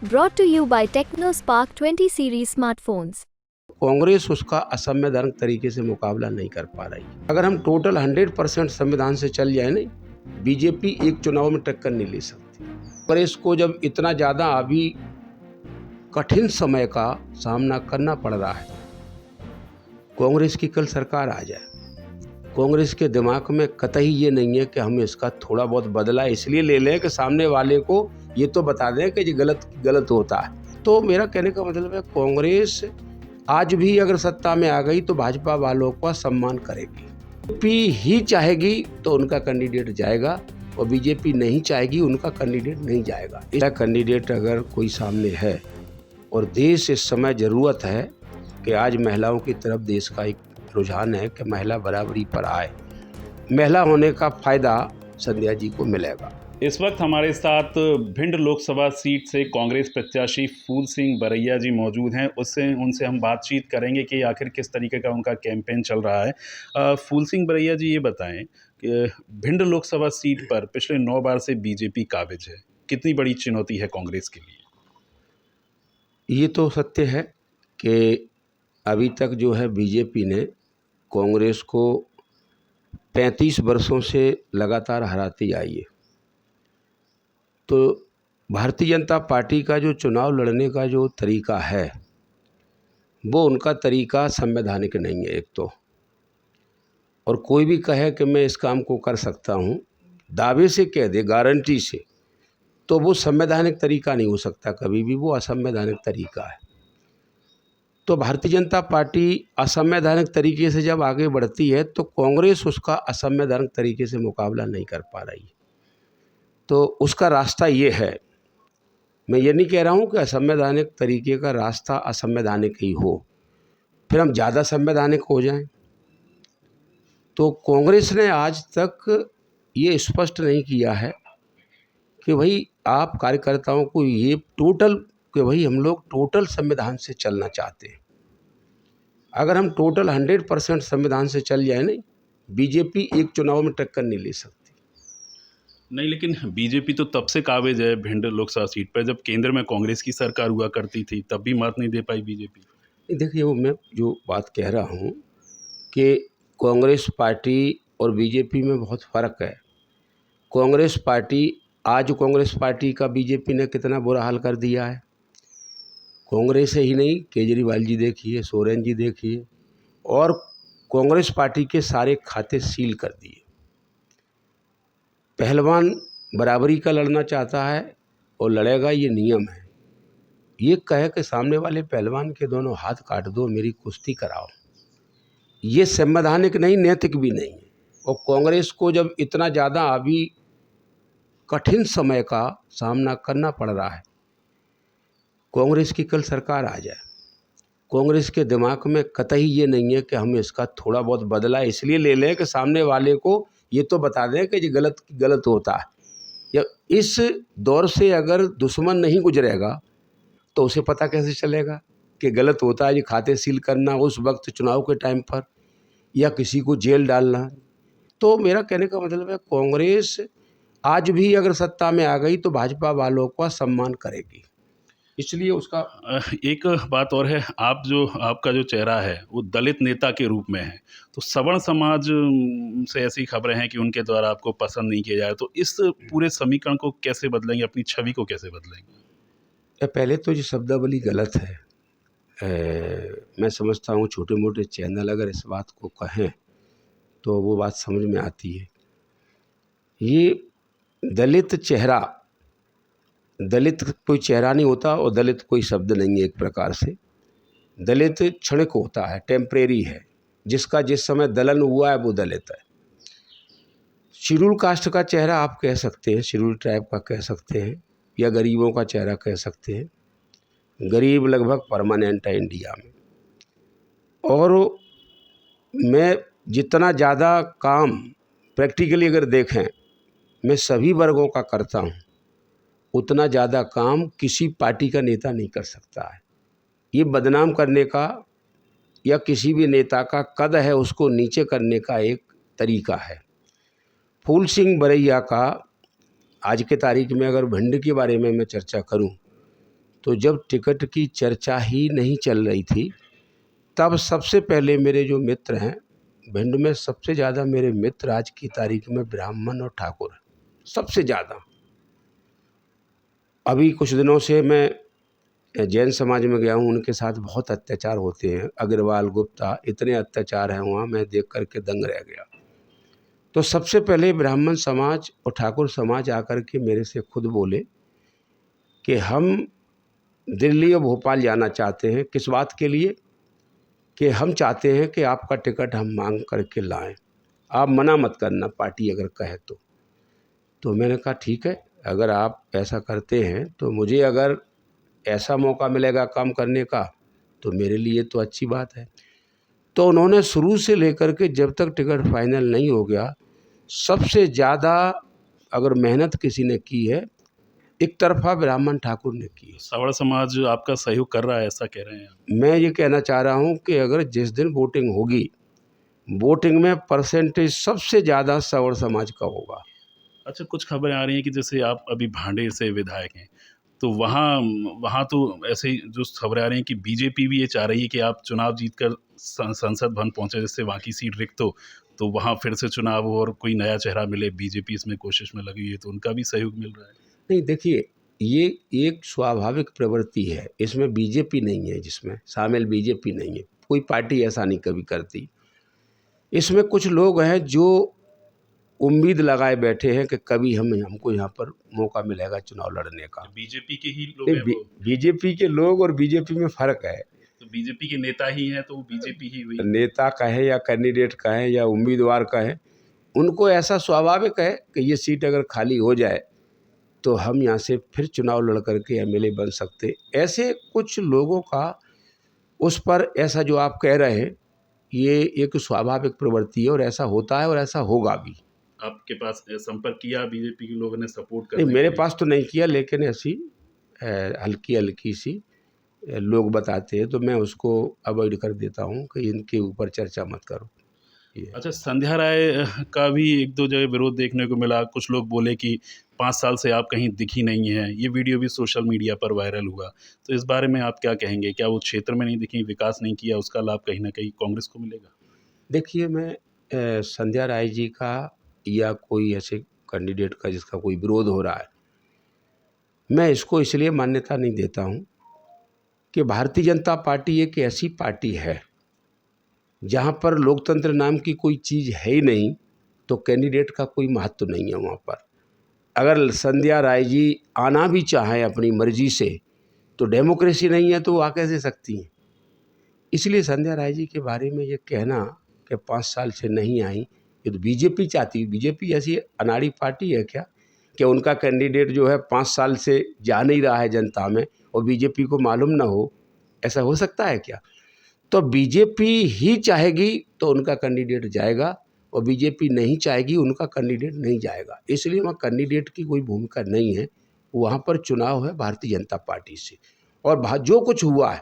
Brought to you by TechnoSpark 20 series smartphones. Congress उसका असंवैधानिक तरीके से मुकाबला नहीं कर पा रही। अगर हम टोटल 100% संविधान से चल जाए ना, बीजेपी एक चुनाव में टक्कर नहीं ले सकती। कांग्रेस को जब इतना ज़्यादा अभी कठिन समय का सामना करना पड़ रहा है, कांग्रेस की कल सरकार आ जाए, कांग्रेस के दिमाग में कतई ये नहीं है कि हम इसका थोड़ा बहुत बदला इसलिए ले लें कि सामने वाले को ये तो बता दें कि ये गलत होता है। तो मेरा कहने का मतलब है, कांग्रेस आज भी अगर सत्ता में आ गई तो भाजपा वालों का सम्मान करेगी। बीजेपी ही चाहेगी तो उनका कैंडिडेट जाएगा, और बीजेपी नहीं चाहेगी उनका कैंडिडेट नहीं जाएगा। इसका कैंडिडेट अगर कोई सामने है, और देश इस समय ज़रूरत है कि आज महिलाओं की तरफ देश का एक रुझान है कि महिला बराबरी पर आए, महिला होने का फ़ायदा संध्या जी को मिलेगा। इस वक्त हमारे साथ भिंड लोकसभा सीट से कांग्रेस प्रत्याशी फूल सिंह बरैया जी मौजूद हैं। उनसे हम बातचीत करेंगे कि आखिर किस तरीके का उनका कैंपेन चल रहा है। फूल सिंह बरैया जी, ये बताएं कि भिंड लोकसभा सीट पर पिछले 9 बार से बीजेपी काबिज है, कितनी बड़ी चुनौती है कांग्रेस के लिए? ये तो सत्य है कि अभी तक जो है बीजेपी ने कांग्रेस को 35 वर्षों से लगातार हराती आई है। तो भारतीय जनता पार्टी का जो चुनाव लड़ने का जो तरीका है, वो उनका तरीका संवैधानिक नहीं है एक तो। और कोई भी कहे कि मैं इस काम को कर सकता हूँ, दावे से कह दे, गारंटी से, तो वो संवैधानिक तरीका नहीं हो सकता कभी भी, वो असंवैधानिक तरीका है। तो भारतीय जनता पार्टी असंवैधानिक तरीके से जब आगे बढ़ती है तो कांग्रेस उसका असंवैधानिक तरीके से मुकाबला नहीं कर पा रही। तो उसका रास्ता ये है, मैं ये नहीं कह रहा हूँ कि असंवैधानिक तरीके का रास्ता असंवैधानिक ही हो, फिर हम ज़्यादा संवैधानिक हो जाएं। तो कांग्रेस ने आज तक ये स्पष्ट नहीं किया है कि भाई आप कार्यकर्ताओं को ये कि भाई हम लोग टोटल संविधान से चलना चाहते हैं। अगर हम टोटल 100% संविधान से चल जाए ना, बीजेपी एक चुनाव में टक्कर नहीं ले सकती। नहीं, लेकिन बीजेपी तो तब से काबिज है भिंड लोकसभा सीट पर जब केंद्र में कांग्रेस की सरकार हुआ करती थी, तब भी मत नहीं दे पाई बीजेपी। देखिए, वो मैं जो बात कह रहा हूँ कि कांग्रेस पार्टी और बीजेपी में बहुत फ़र्क है। कांग्रेस पार्टी का बीजेपी ने कितना बुरा हाल कर दिया है। कांग्रेस ही नहीं, केजरीवाल जी देखिए, सोरेन जी देखिए, और कांग्रेस पार्टी के सारे खाते सील कर दिए। पहलवान बराबरी का लड़ना चाहता है और लड़ेगा, ये नियम है। ये कहे कि सामने वाले पहलवान के दोनों हाथ काट दो, मेरी कुश्ती कराओ, ये संवैधानिक नहीं, नैतिक भी नहीं है। और कांग्रेस को जब इतना ज़्यादा अभी कठिन समय का सामना करना पड़ रहा है, कांग्रेस की कल सरकार आ जाए, कांग्रेस के दिमाग में कतई ये नहीं है कि हम इसका थोड़ा बहुत बदला इसलिए ले लें कि सामने वाले को ये तो बता दें कि ये गलत होता है। या इस दौर से अगर दुश्मन नहीं गुजरेगा तो उसे पता कैसे चलेगा कि गलत होता है। ये खाते सील करना उस वक्त चुनाव के टाइम पर, या किसी को जेल डालना। तो मेरा कहने का मतलब है, कांग्रेस आज भी अगर सत्ता में आ गई तो भाजपा वालों का सम्मान करेगी, इसलिए उसका एक बात और है, आपका जो चेहरा है वो दलित नेता के रूप में है, तो सवर्ण समाज से ऐसी खबरें हैं कि उनके द्वारा आपको पसंद नहीं किया जाए, तो इस पूरे समीकरण को कैसे बदलेंगे, अपनी छवि को कैसे बदलेंगे? पहले तो ये शब्दावली गलत है। मैं समझता हूँ छोटे मोटे चैनल अगर इस बात को कहें तो वो बात समझ में आती है। ये दलित कोई चेहरा नहीं होता, और दलित कोई शब्द नहीं है। एक प्रकार से दलित क्षणिक होता है, टेम्परेरी है, जिसका जिस समय दलन हुआ है वो दलित है। शेड्यूल कास्ट का चेहरा आप कह सकते हैं, शेड्यूल ट्राइब का कह सकते हैं, या गरीबों का चेहरा कह सकते हैं। गरीब लगभग परमानेंट है इंडिया में। और मैं जितना ज़्यादा काम प्रैक्टिकली अगर देखें मैं सभी वर्गों का करता हूँ, उतना ज़्यादा काम किसी पार्टी का नेता नहीं कर सकता है। ये बदनाम करने का या किसी भी नेता का कद है उसको नीचे करने का एक तरीका है। फूल सिंह बरैया का आज के तारीख में अगर भिंड के बारे में मैं चर्चा करूं तो जब टिकट की चर्चा ही नहीं चल रही थी, तब सबसे पहले मेरे जो मित्र हैं भिंड में, सबसे ज़्यादा मेरे मित्र आज की तारीख में ब्राह्मण और ठाकुर हैं, सबसे ज़्यादा। अभी कुछ दिनों से मैं जैन समाज में गया हूँ, उनके साथ बहुत अत्याचार होते हैं। अग्रवाल, गुप्ता, इतने अत्याचार हैं वहाँ, मैं देख कर के दंग रह गया। तो सबसे पहले ब्राह्मण समाज और ठाकुर समाज आकर के मेरे से खुद बोले कि हम दिल्ली और भोपाल जाना चाहते हैं। किस बात के लिए? कि हम चाहते हैं कि आपका टिकट हम मांग करके लाएं, आप मना मत करना पार्टी अगर कहे तो। तो मैंने कहा ठीक है, अगर आप ऐसा करते हैं तो मुझे अगर ऐसा मौका मिलेगा काम करने का तो मेरे लिए तो अच्छी बात है। तो उन्होंने शुरू से लेकर के जब तक टिकट फाइनल नहीं हो गया, सबसे ज़्यादा अगर मेहनत किसी ने की है, एक तरफा ब्राह्मण ठाकुर ने की है। सवर्ण समाज आपका सहयोग कर रहा है, ऐसा कह रहे हैं आप? मैं ये कहना चाह रहा हूँ कि अगर जिस दिन वोटिंग होगी, वोटिंग में परसेंटेज सबसे ज़्यादा सवर्ण समाज का होगा। अच्छा, कुछ खबरें आ रही हैं कि जैसे आप अभी भांडेर से विधायक हैं, तो वहाँ तो ऐसे ही जो खबरें आ रही हैं कि बीजेपी भी ये चाह रही है कि आप चुनाव जीतकर संसद भवन पहुँचे, जिससे वहाँ की सीट रिक्त हो, तो वहाँ फिर से चुनाव हो और कोई नया चेहरा मिले। बीजेपी इसमें कोशिश में लगी हुई है, तो उनका भी सहयोग मिल रहा है। नहीं, देखिए, ये एक स्वाभाविक प्रवृत्ति है, इसमें बीजेपी नहीं है, जिसमें शामिल बीजेपी नहीं है, कोई पार्टी ऐसा नहीं कभी करती। इसमें कुछ लोग हैं जो उम्मीद लगाए बैठे हैं कि कभी हमको यहाँ पर मौका मिलेगा चुनाव लड़ने का। बीजेपी के ही लोग हैं वो? बीजेपी के लोग और बीजेपी में फ़र्क है। तो बीजेपी के नेता ही हैं, तो वो बीजेपी ही हुई। नेता कहे या कैंडिडेट कहे या उम्मीदवार कहे, उनको ऐसा स्वाभाविक है कि ये सीट अगर खाली हो जाए तो हम यहाँ से फिर चुनाव लड़ करके एमएलए बन सकते। ऐसे कुछ लोगों का उस पर ऐसा जो आप कह रहे हैं, ये एक स्वाभाविक प्रवृत्ति है और ऐसा होता है और ऐसा होगा भी। आपके पास संपर्क किया बीजेपी के लोगों ने सपोर्ट नहीं, करने मेरे के लिए? पास तो नहीं किया, लेकिन ऐसी हल्की हल्की सी लोग बताते हैं तो मैं उसको अवॉइड कर देता हूँ कि इनके ऊपर चर्चा मत करो। ये अच्छा, संध्या राय का भी एक दो जगह विरोध देखने को मिला। कुछ लोग बोले कि 5 साल से आप कहीं दिखी नहीं हैं। ये वीडियो भी सोशल मीडिया पर वायरल हुआ। तो इस बारे में आप क्या कहेंगे? क्या वो क्षेत्र में नहीं दिखी, विकास नहीं किया, उसका लाभ कहीं न कहीं कांग्रेस को मिलेगा? देखिए, मैं संध्या राय जी का या कोई ऐसे कैंडिडेट का जिसका कोई विरोध हो रहा है, मैं इसको इसलिए मान्यता नहीं देता हूँ कि भारतीय जनता पार्टी एक ऐसी पार्टी है जहाँ पर लोकतंत्र नाम की कोई चीज़ है ही नहीं, तो कैंडिडेट का कोई महत्व नहीं है वहाँ पर। अगर संध्या राय जी आना भी चाहें अपनी मर्जी से, तो डेमोक्रेसी नहीं है तो वो आ कैसे सकती हैं? इसलिए संध्या राय जी के बारे में ये कहना कि 5 साल से नहीं आई, ये तो बीजेपी चाहती है। बीजेपी ऐसी अनाड़ी पार्टी है क्या कि उनका कैंडिडेट जो है 5 साल से जा नहीं रहा है जनता में और बीजेपी को मालूम ना हो? ऐसा हो सकता है क्या? तो बीजेपी ही चाहेगी तो उनका कैंडिडेट जाएगा और बीजेपी नहीं चाहेगी उनका कैंडिडेट नहीं जाएगा। इसलिए वहाँ कैंडिडेट की कोई भूमिका नहीं है, वहाँ पर चुनाव है भारतीय जनता पार्टी से, और जो कुछ हुआ है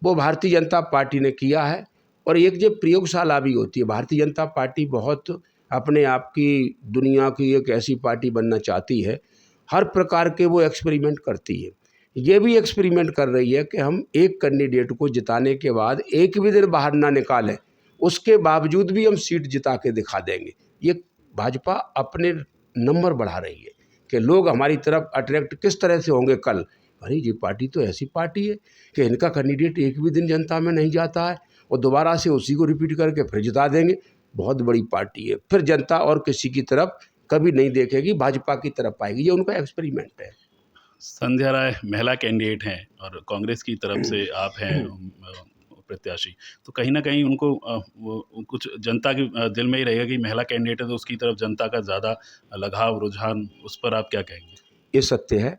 वो भारतीय जनता पार्टी ने किया है। और एक जो प्रयोगशाला भी होती है, भारतीय जनता पार्टी बहुत अपने आप की दुनिया की एक ऐसी पार्टी बनना चाहती है, हर प्रकार के वो एक्सपेरिमेंट करती है। ये भी एक्सपेरिमेंट कर रही है कि हम एक कैंडिडेट को जिताने के बाद एक भी दिन बाहर ना निकालें, उसके बावजूद भी हम सीट जिता के दिखा देंगे। ये भाजपा अपने नंबर बढ़ा रही है कि लोग हमारी तरफ अट्रैक्ट किस तरह से होंगे कल। अरे ये पार्टी तो ऐसी पार्टी है कि इनका कैंडिडेट एक भी दिन जनता में नहीं जाता है और दोबारा से उसी को रिपीट करके फिर जिता देंगे। बहुत बड़ी पार्टी है, फिर जनता और किसी की तरफ कभी नहीं देखेगी, भाजपा की तरफ आएगी। ये उनका एक्सपेरिमेंट है। संध्या राय महिला कैंडिडेट हैं और कांग्रेस की तरफ से आप हैं प्रत्याशी, तो कहीं न कहीं उनको वो कुछ जनता के दिल में ही रहेगा कि महिला कैंडिडेट है तो उसकी तरफ जनता का ज़्यादा लगाव, रुझान, उस पर आप क्या कहेंगे? ये सत्य है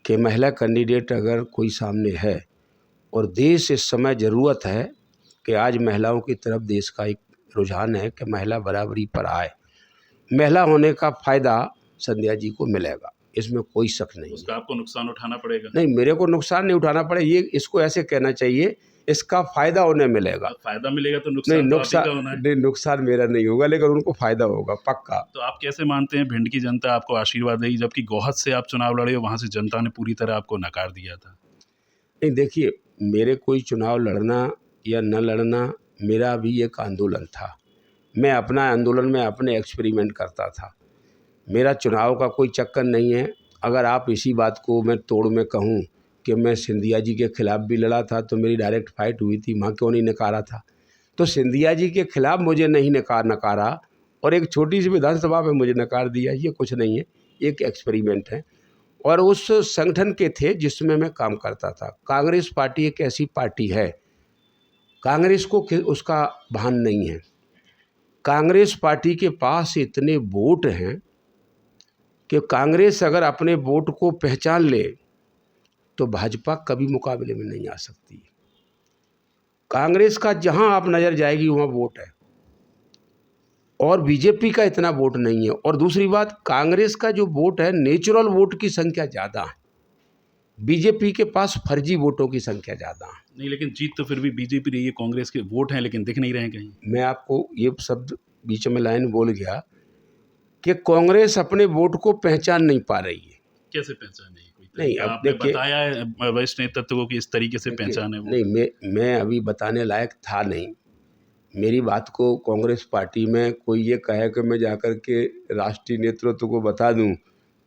कि महिला कैंडिडेट अगर कोई सामने है और देश इस समय ज़रूरत है कि आज महिलाओं की तरफ देश का एक रुझान है कि महिला बराबरी पर आए, महिला होने का फ़ायदा संध्या जी को मिलेगा, इसमें कोई शक नहीं। उसका आपको नुकसान उठाना पड़ेगा? नहीं, मेरे को नुकसान नहीं उठाना पड़े, ये इसको ऐसे कहना चाहिए, इसका फ़ायदा उन्हें मिलेगा। फ़ायदा मिलेगा तो नुकसान तो आप ही का होना है। नहीं, नुकसान मेरा नहीं होगा, लेकिन उनको फ़ायदा होगा पक्का। तो आप कैसे मानते हैं भिंड की जनता आपको आशीर्वाद देगी, जबकि गोहद से आप चुनाव लड़े हो, वहाँ से जनता ने पूरी तरह आपको नकार दिया था? नहीं देखिए, मेरे कोई चुनाव लड़ना या न लड़ना मेरा भी एक आंदोलन था। मैं अपना आंदोलन में अपने एक्सपेरिमेंट करता था। मेरा चुनाव का कोई चक्कर नहीं है। अगर आप इसी बात को मैं तोड़ में कहूँ कि मैं सिंधिया जी के खिलाफ भी लड़ा था तो मेरी डायरेक्ट फाइट हुई थी, वहाँ क्यों नहीं नकारा था? तो सिंधिया जी के खिलाफ मुझे नहीं नकारा और एक छोटी सी विधानसभा में मुझे नकार दिया, ये कुछ नहीं है, एक एक्सपेरिमेंट है। और उस संगठन के थे जिसमें मैं काम करता था। कांग्रेस पार्टी एक ऐसी पार्टी है, कांग्रेस को उसका भान नहीं है। कांग्रेस पार्टी के पास इतने वोट हैं कि कांग्रेस अगर अपने वोट को पहचान ले तो भाजपा कभी मुकाबले में नहीं आ सकती। कांग्रेस का जहां आप नज़र जाएगी वहां वोट है और बीजेपी का इतना वोट नहीं है। और दूसरी बात, कांग्रेस का जो वोट है नेचुरल वोट की संख्या ज़्यादा है, बीजेपी के पास फर्जी वोटों की संख्या ज़्यादा है। नहीं, लेकिन जीत तो फिर भी बीजेपी रही है, कांग्रेस के वोट हैं लेकिन दिख नहीं रहे हैं कहीं। मैं आपको ये शब्द बीच में लाइन बोल गया कि कांग्रेस अपने वोट को पहचान नहीं पा रही है। कैसे पहचान नहीं? कोई नहीं, अब आपने देखिए, बताया है वरिष्ठ नेतृत्व को कि इस तरीके से पहचान है वो। नहीं, मैं अभी बताने लायक था नहीं। मेरी बात को कांग्रेस पार्टी में कोई ये कहे कि मैं जाकर के राष्ट्रीय नेतृत्व को बता दूं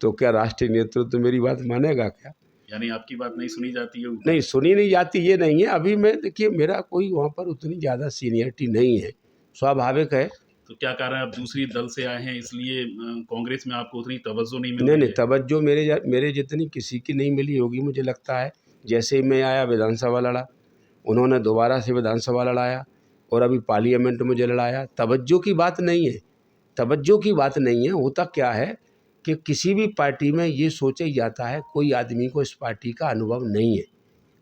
तो क्या राष्ट्रीय नेतृत्व मेरी बात मानेगा क्या? यानी आपकी बात नहीं सुनी जाती है? नहीं, सुनी नहीं जाती ये नहीं है। अभी मैं देखिए, मेरा कोई वहाँ पर उतनी ज़्यादा सीनियरिटी नहीं है, स्वाभाविक है। तो क्या कारण है, आप दूसरी दल से आए हैं इसलिए कांग्रेस में आपको उतनी तवज्जो नहीं मिल नहीं रही नहीं, है? तवज्जो मेरे जितनी किसी की नहीं मिली होगी मुझे लगता है। जैसे ही मैं आया विधानसभा लड़ा, उन्होंने दोबारा से विधानसभा लड़ाया और अभी पार्लियामेंट मुझे लड़ाया। तवज्जो की बात नहीं है, तवज्जो की बात नहीं है। होता क्या है कि किसी भी पार्टी में ये सोचा ही जाता है कोई आदमी को इस पार्टी का अनुभव नहीं है,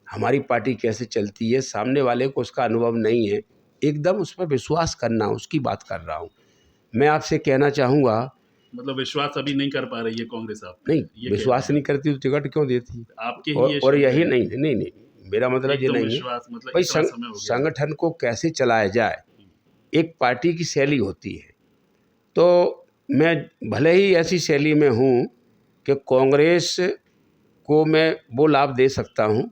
हमारी पार्टी कैसे चलती है, सामने वाले को उसका अनुभव नहीं है, एकदम उस पर विश्वास करना, उसकी बात कर रहा हूँ। मैं आपसे कहना चाहूँगा, मतलब विश्वास अभी नहीं कर पा रही है कांग्रेस आप? नहीं, विश्वास नहीं करती तो टिकट क्यों देती? आपके और यही नहीं, मेरा मतलब ये नहीं है मतलब भाई, इतना समय हो गया। संगठन को कैसे चलाया जाए, एक पार्टी की शैली होती है। तो मैं भले ही ऐसी शैली में हूँ कि कांग्रेस को मैं वो लाभ दे सकता हूँ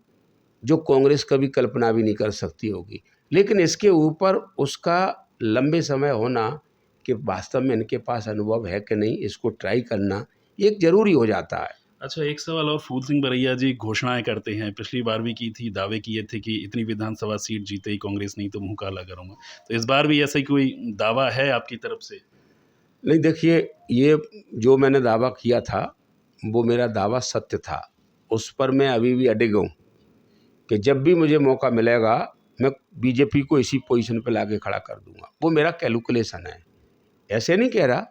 जो कांग्रेस कभी कल्पना भी नहीं कर सकती होगी, लेकिन इसके ऊपर उसका लंबे समय होना कि वास्तव में इनके पास अनुभव है कि नहीं, इसको ट्राई करना एक ज़रूरी हो जाता है। अच्छा, एक सवाल और, फूल सिंह बरैया जी घोषणाएं करते हैं, पिछली बार भी की थी, दावे किए थे कि इतनी विधानसभा सीट जीते ही कांग्रेस नहीं तो मुंह काला करूंगा। तो इस बार भी ऐसा ही कोई दावा है आपकी तरफ से? नहीं देखिए, ये जो मैंने दावा किया था वो मेरा दावा सत्य था, उस पर मैं अभी भी अडिग हूँ कि जब भी मुझे मौका मिलेगा मैं बीजेपी को इसी पोजीशन पे लाके खड़ा कर दूंगा। वो मेरा कैलकुलेशन है, ऐसे नहीं कह रहा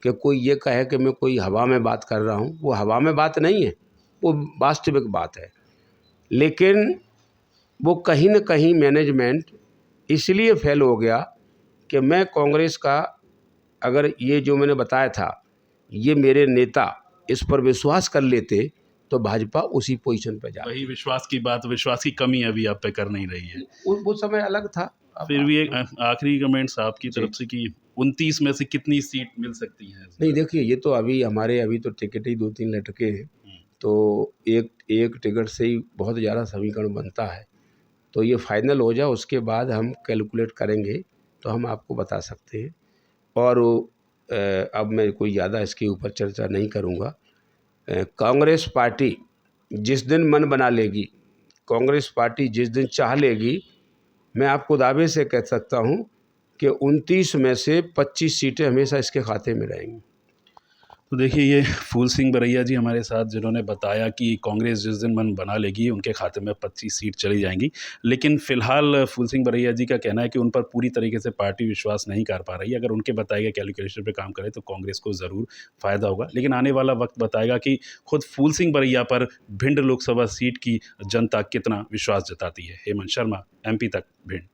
कि कोई ये कहे कि मैं कोई हवा में बात कर रहा हूँ, वो हवा में बात नहीं है, वो वास्तविक बात है। लेकिन वो कहीं न कहीं मैनेजमेंट इसलिए फेल हो गया कि मैं कांग्रेस का, अगर ये जो मैंने बताया था ये मेरे नेता इस पर विश्वास कर लेते तो भाजपा उसी पोजीशन पे जाती। वही विश्वास की बात, विश्वास की कमी अभी आप पे कर नहीं रही है। वो समय अलग था। फिर भी एक आखिरी कमेंट्स आपकी तरफ से कि 29 में से कितनी सीट मिल सकती है? नहीं देखिए, ये तो अभी तो टिकट ही 2-3 लटके हैं, तो एक टिकट से ही बहुत ज़्यादा समीकरण बनता है। तो ये फाइनल हो जाए उसके बाद हम कैलकुलेट करेंगे तो हम आपको बता सकते हैं। और अब मैं कोई ज़्यादा इसके ऊपर चर्चा नहीं करूँगा। कांग्रेस पार्टी जिस दिन मन बना लेगी, कांग्रेस पार्टी जिस दिन चाह लेगी, मैं आपको दावे से कह सकता हूं कि 29 में से 25 सीटें हमेशा इसके खाते में रहेंगी। तो देखिए, ये फूल सिंह बरैया जी हमारे साथ, जिन्होंने बताया कि कांग्रेस जिस दिन मन बना लेगी उनके खाते में 25 सीट चली जाएंगी। लेकिन फ़िलहाल फूल सिंह बरैया जी का कहना है कि उन पर पूरी तरीके से पार्टी विश्वास नहीं कर पा रही है। अगर उनके बताए गए कैलकुलेशन पे काम करें तो कांग्रेस को ज़रूर फ़ायदा होगा। लेकिन आने वाला वक्त बताएगा कि खुद फूल सिंह बरैया पर भिंड लोकसभा सीट की जनता कितना विश्वास जताती है। हेमंत शर्मा, MP तक, भिंड।